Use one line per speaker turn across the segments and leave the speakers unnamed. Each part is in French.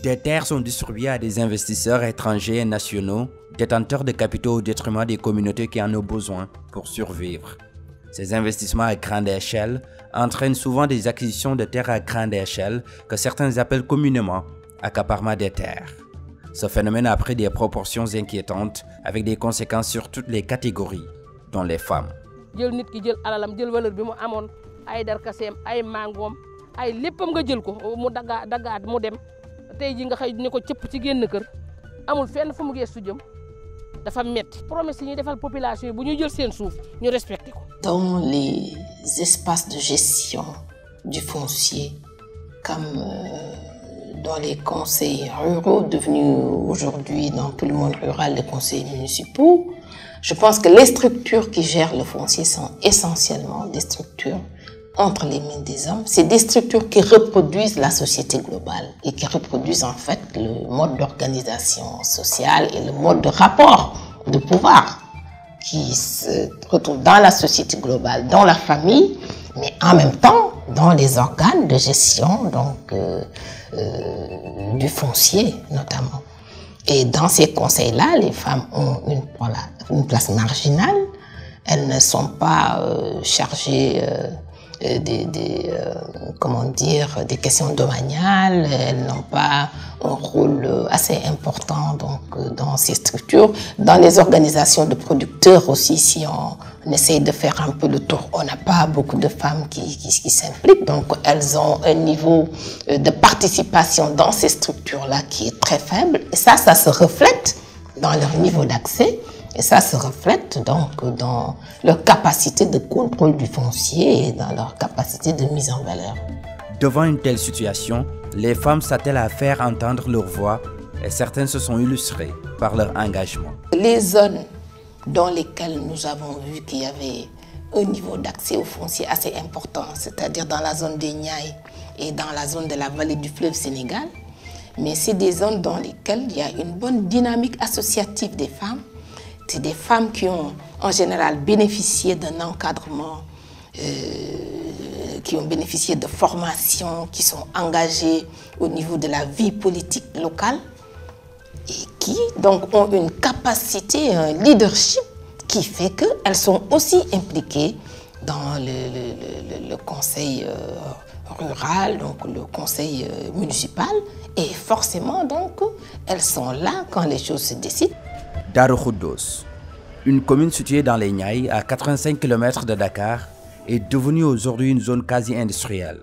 Des terres sont distribuées à des investisseurs étrangers et nationaux, détenteurs de capitaux au détriment des communautés qui en ont besoin pour survivre. Ces investissements à grande échelle entraînent souvent des acquisitions de terres à grande échelle que certains appellent communément accaparement des terres. Ce phénomène a pris des proportions inquiétantes avec des conséquences sur toutes les catégories, dont les femmes.
Jël nit ki jël alalam jël valeur bi mu amoon ay darkaseem ay mangoom ay léppam nga jël ko mu daggaat mu dem tey ji nga xëy ni ko cëpp ci génn kër amul fenn fu mu geestu jëm dafa metti promesse yi ñuy defal population yi bu ñu jël seen suuf ñu respecté ko.
Dans les espaces de gestion du foncier comme dans les conseils ruraux devenus aujourd'hui dans tout le monde rural les conseils municipaux, je pense que les structures qui gèrent le foncier sont essentiellement des structures entre les mains des hommes. C'est des structures qui reproduisent la société globale et qui reproduisent en fait le mode d'organisation sociale et le mode de rapport de pouvoir qui se retrouve dans la société globale, dans la famille, mais en même temps dans les organes de gestion donc, du foncier notamment. Et dans ces conseils-là, les femmes ont une place marginale. Elles ne sont pas chargées des questions domaniales. Elles n'ont pas un rôle assez important donc, dans ces structures. Dans les organisations de producteurs aussi, si on essaye de faire un peu le tour, on n'a pas beaucoup de femmes qui s'impliquent. Donc elles ont un niveau de participation dans ces structures-là qui est très faible. Et ça se reflète dans leur niveau d'accès. Et ça se reflète donc dans leur capacité de contrôle du foncier et dans leur capacité de mise en valeur.
Devant une telle situation, les femmes s'attellent à faire entendre leur voix et certaines se sont illustrées par leur engagement.
Les zones dans lesquelles nous avons vu qu'il y avait un niveau d'accès au foncier assez important, c'est-à-dire dans la zone des Niayes et dans la zone de la vallée du fleuve Sénégal, mais c'est des zones dans lesquelles il y a une bonne dynamique associative des femmes. C'est des femmes qui ont en général bénéficié d'un encadrement, qui ont bénéficié de formations, qui sont engagées au niveau de la vie politique locale et qui donc ont une capacité, un leadership qui fait qu'elles sont aussi impliquées dans le conseil rural, donc le conseil municipal et forcément donc elles sont là quand les choses se décident.
Darou Khoudoss, une commune située dans les Niayes à 85 km de Dakar, est devenue aujourd'hui une zone quasi industrielle.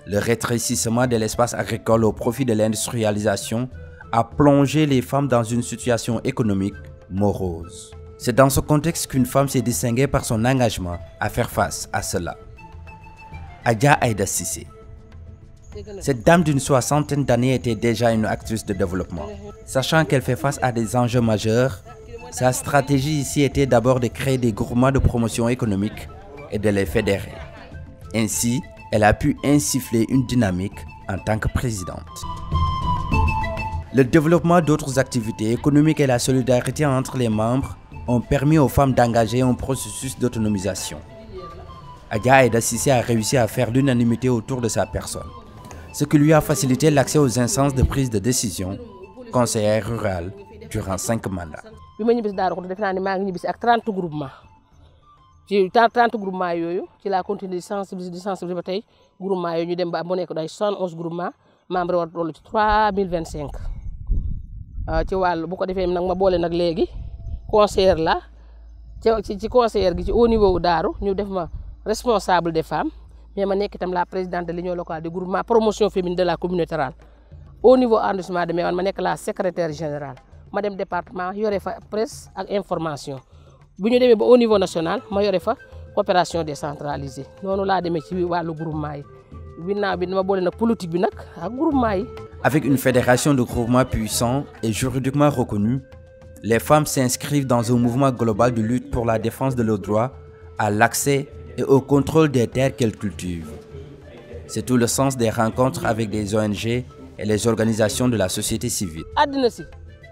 Le rétrécissement de l'espace agricole au profit de l'industrialisation a plongé les femmes dans une situation économique morose. C'est dans ce contexte qu'une femme s'est distinguée par son engagement à faire face à cela. Adja Aïda Cissé. Cette dame d'une soixantaine d'années était déjà une actrice de développement. Sachant qu'elle fait face à des enjeux majeurs, sa stratégie ici était d'abord de créer des groupements de promotion économique et de les fédérer. Ainsi, elle a pu insuffler une dynamique en tant que présidente. Le développement d'autres activités économiques et la solidarité entre les membres ont permis aux femmes d'engager un processus d'autonomisation. Adja Aïda Cissé a réussi à faire l'unanimité autour de sa personne, ce qui lui a facilité l'accès aux instances de prise de décision, conseillère rurale, durant 5 mandats.
Bi ma ñibbisi Darou Khoudoss defe naa ne maa ngi ñibbisi ak 30 groupements ci 30 groupements yooyu ci la continuer di sensibiliser ba tey groupements yooyu ñu dem ba mu nekk day 71 groupements membre war toll ci 3025 ci wàllu bu ko defee nag ma boole nag léegi conseillère la ci conseillère gi ci au niveau Darou ñu def ma responsable des femmes mais ma nekk itam la présidente de l'union locale du groupement promotion féminine de la communauté rurale au niveau arrondissement de Méouane ma nekk la secrétaire générale ma dem département yore fa presse ak information bu ñu demee ba au niveau national ma yore fa coopération décentralisée noonu laa demee ci wàllu groupement yi ginnaaw bi dama boole nag politique bi nag ak groupement yi.
Avec une fédération de groupements puissants et juridiquement reconnue, les femmes s'inscrivent dans un mouvement global de lutte pour la défense de leurs droits à l'accès et au contrôle des terres qu'elles cultivent. C'est tout le sens des rencontres avec des ONG et les organisations de la société civile.
àddina si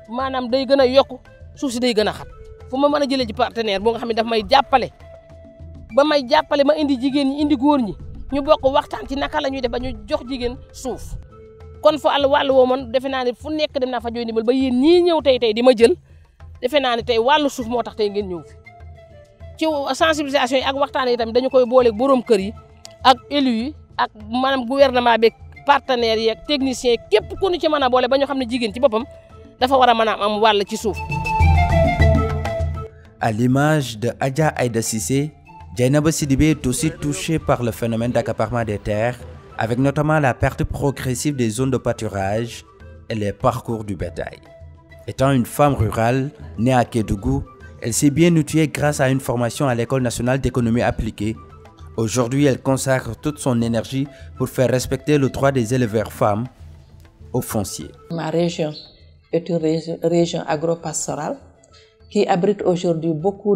maanaam day gën a yokku suuf si day gën a xat fu ma mën a jëlee ci partenaire boo nga xam ne daf may jàppale ba may jàppale ma indi jigéen ñi indi góor ñi ñu bokk waxtaan ci naka la ñuy def ba ñu jox jigéen suuf kon fa àll wàllu woo man defe naa ne fu nekk dem naa fa jooy ndimbal ba yéen ñii ñëw tey di ma jël defe naa ne tey wàllu suuf moo tax tey ngeen ñëw fi ci sensibilisation yi ak waxtaan yi tamit dañu koy booleeg borom kër yi ak élus yi ak maanaam gouvernement beeg partenaires yi ak techniciens yi képp ku ñu ci mën a boole ba ñu xam ne jigéen ci boppam dafa war a mën a am wàll ci suuf.
À l'image de Adja Aïda Cissé, Dieynaba Sidibé est aussi touchée par le phénomène d'accaparement des terres, avec notamment la perte progressive des zones de pâturage et les parcours du bétail. Étant une femme rurale, née à Kédougou, elle s'est bien outillée grâce à une formation à l'École nationale d'économie appliquée. Aujourd'hui, elle consacre toute son énergie pour faire respecter le droit des éleveurs femmes au foncier.
Ma région est une région agro-pastorale qui abrite aujourd'hui beaucoup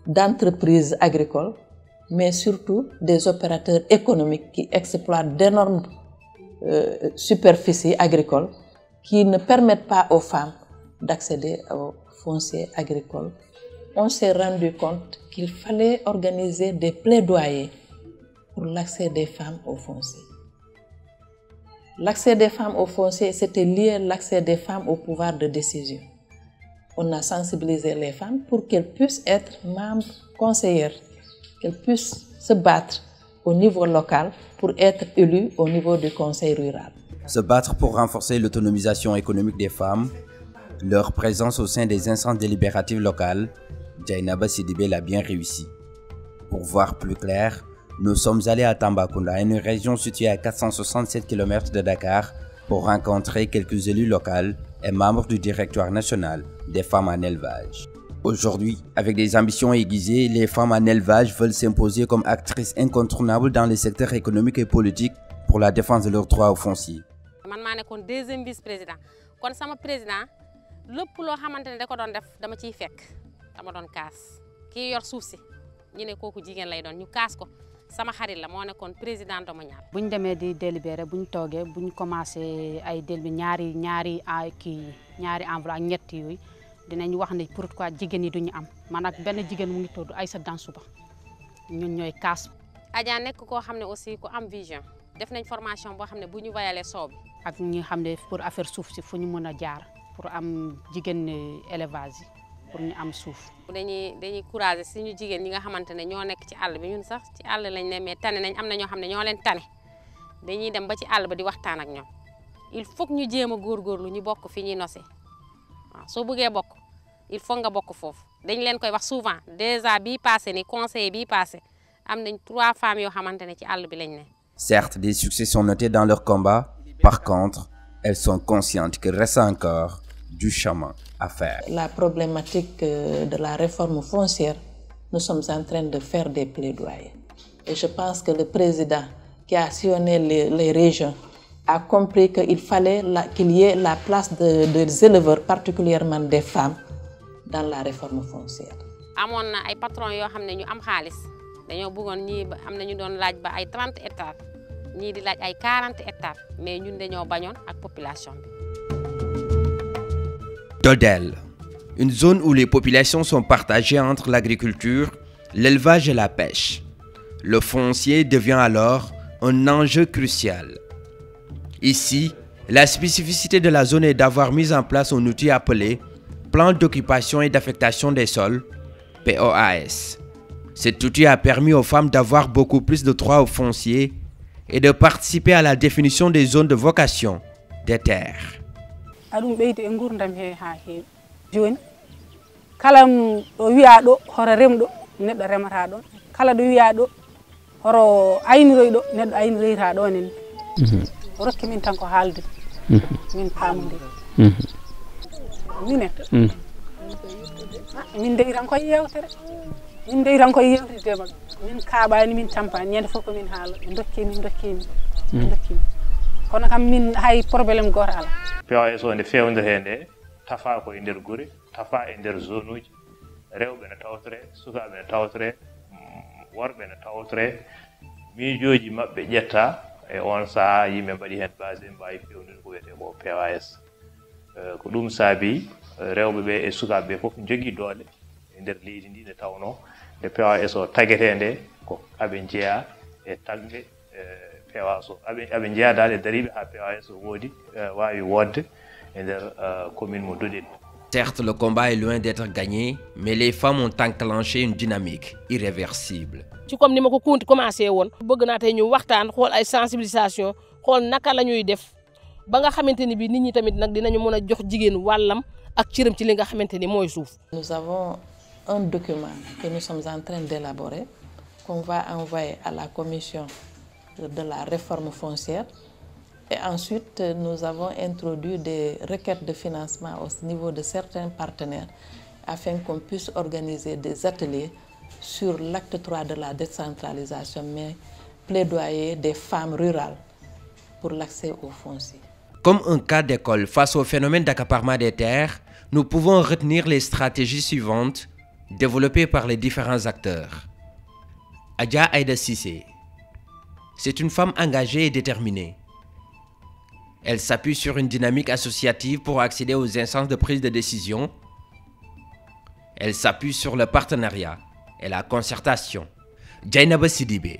d'entreprises agricoles, mais surtout des opérateurs économiques qui exploitent d'énormes superficies agricoles qui ne permettent pas aux femmes d'accéder au foncier agricole. On s'est rendu compte qu'il fallait organiser des plaidoyers pour l'accès des femmes au foncier. L'accès des femmes au foncier, c'était lié à l'accès des femmes au pouvoir de décision. On a sensibilisé les femmes pour qu'elles puissent être membres conseillères, qu'elles puissent se battre au niveau local pour être élues au niveau du conseil rural.
Se battre pour renforcer l'autonomisation économique des femmes, leur présence au sein des instances délibératives locales, Dieynaba Sidibé l'a bien réussi. Pour voir plus clair, nous sommes allés à Tambacounda, une région située à 467 km de Dakar, pour rencontrer quelques élus locaux et membres du directoire national des femmes en élevage. Aujourd'hui, avec des ambitions aiguisées, les femmes en élevage veulent s'imposer comme actrices incontournables dans les secteurs économiques et politiques pour la défense de leurs droits au foncier.
Man maa nekkoon deuxième vice-président kon sama président lépp loo xamante ne da ko doon def dama ciy fekk dama doon kaas kii yor suuf si ñu ne kooku jigéen lay doon ñu kaas ko sama xarit la moo nekkoon président domanial.
bu ñu demee di délibéré bu ñu toogee bu ñu commencé ay délibéré ñaari enveloppe ak ñett yooyu dinañ wax ne pourquoi jigéen yi duñu am man ak benn jigéen mu ngi tudd Aïssa Dansouba ñun ñooy kaas.
Adja nekk koo xam ne aussi ku am vision def nañ formation boo xam ne bu ñu wayalee soow bi
ak ñi xam ne pour affaire suuf si fu ñu mën a jaar pour am jigéen élevage yi pour ñu am suuf.
dañuy courage suñu jigéen ñi nga xamante ne ñoo nekk ci àll bi ñun sax ci àll lañ ne mais tane nañ am na ñoo xam ne ñoo leen tane dañuy dem ba ci àll ba di waxtaan ak ñoom il faut que ñu jéem a góorgóorlu ñu bokk fi ñuy nosee waaw soo bëggee bokk il faut nga bokk foofu dañ leen koy wax souvent déjà bii passé ni conseiller bii passé am nañ 3 femmes yoo xamante ne ci àll bi lañ ne.
Certes, des succès sont notés dans leur combat. Par contre, elles sont conscientes qu'il reste encore du chemin à faire.
La problématique de la réforme foncière, nous sommes en train de faire des plaidoyers. Et je pense que le président qui a sillonné les régions a compris qu'il fallait qu'il y ait la place des éleveurs, particulièrement des femmes, dans la réforme foncière.
amoon na ay patrons yoo xam ne ñu am xaalis dañoo bëggoon ñii am na ñu doon laaj ba ay 30 hectares ñii di laaj ay 40 hectares mais ñun dañoo bañoon ak population bi.
Dodel, une zone où les populations sont partagées entre l'agriculture, l'élevage et la pêche. Le foncier devient alors un enjeu crucial. Ici, la spécificité de la zone est d'avoir mis en place un outil appelé Plan d'occupation et d'affectation des sols, POAS. Cet outil a permis aux femmes d'avoir beaucoup plus de droits au foncier et de participer à la définition des zones de vocation des terres.
Aɗum ɓeydi e gurdam he ha heewi joni kala ɗo wiya ɗo horo remɗo neɗɗo remata ɗon kala ɗo wiya ɗo horo ayniroy ɗo neɗɗo ayniroyta ɗon en rokki min tan ko haalde min paamodiri minen min deyi tan koye yewtere min deyi tan koye yewtidema min kaaɓani min tampani ñande fof komin haala ɓe dokkimi kono kam min hay probléme goto ala.
POAS o nde fewndirte nde tafa ko e nder gure tafa e nder zone uji rewɓe ne tawtore sukaɓe ne tawtore worɓe ne tawtore miijoji maɓɓe ƴetta e on saaha yimɓe mbaɗi hen base ɓe mbawi fewnude ko wiyete ko POAS ko ɗum saabi rewɓe ɓe e sukaɓe ɓe foof jogui doole e nder leydi ndi nde tawno nde POAS o taguete nde ko aɓe jeeya e tagɓe POAS o aɓe jeeyadade dariɓe ha POAS o woodi wawi wodde e nder commune mo Dodel.
Certes, le combat est loin d'être gagné, mais les femmes ont enclenché une dynamique irréversible.
ci comme ni ma ko commencé woon bëgg naa tey ñu waxtaan xool ay sensibilisation xool naka la ñuy def ba nga xamante ni bi nit ñi tamit nag dinañu mën a jox jigéen wàllam ak cëram ci li nga xamante ni mooy suuf.
Nous avons un document que nous sommes en train d'élaborer qu'on va envoyer à la commission de la réforme foncière. Et ensuite, nous avons introduit des requêtes de financement au niveau de certains partenaires afin qu'on puisse organiser des ateliers sur l'acte 3 de la décentralisation, mais plaidoyer des femmes rurales pour l'accès aux fonciers.
Comme un cas d'école face au phénomène d'accaparement des terres, nous pouvons retenir les stratégies suivantes développées par les différents acteurs. Adja Aïda Cissé, c'est une femme engagée et déterminée. Elle s'appuie sur une dynamique associative pour accéder aux instances de prise de décision. Elle s'appuie sur le partenariat et la concertation. Dieynaba Sidibé,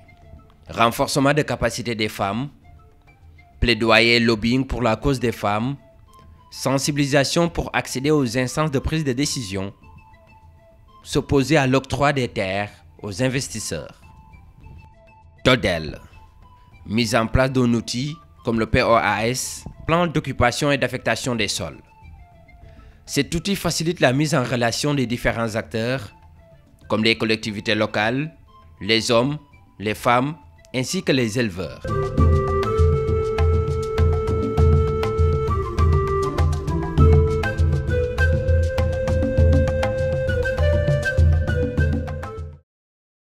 renforcement de capacité des femmes, plaidoyer et lobbying pour la cause des femmes, sensibilisation pour accéder aux instances de prise de décision, s'opposer à l'octroi des terres aux investisseurs. Dodel, mise en place d'un outil comme le POAS, plan d'occupation et d'affectation des sols. Cet outil facilite la mise en relation des différents acteurs, comme les collectivités locales, les hommes, les femmes, ainsi que les éleveurs.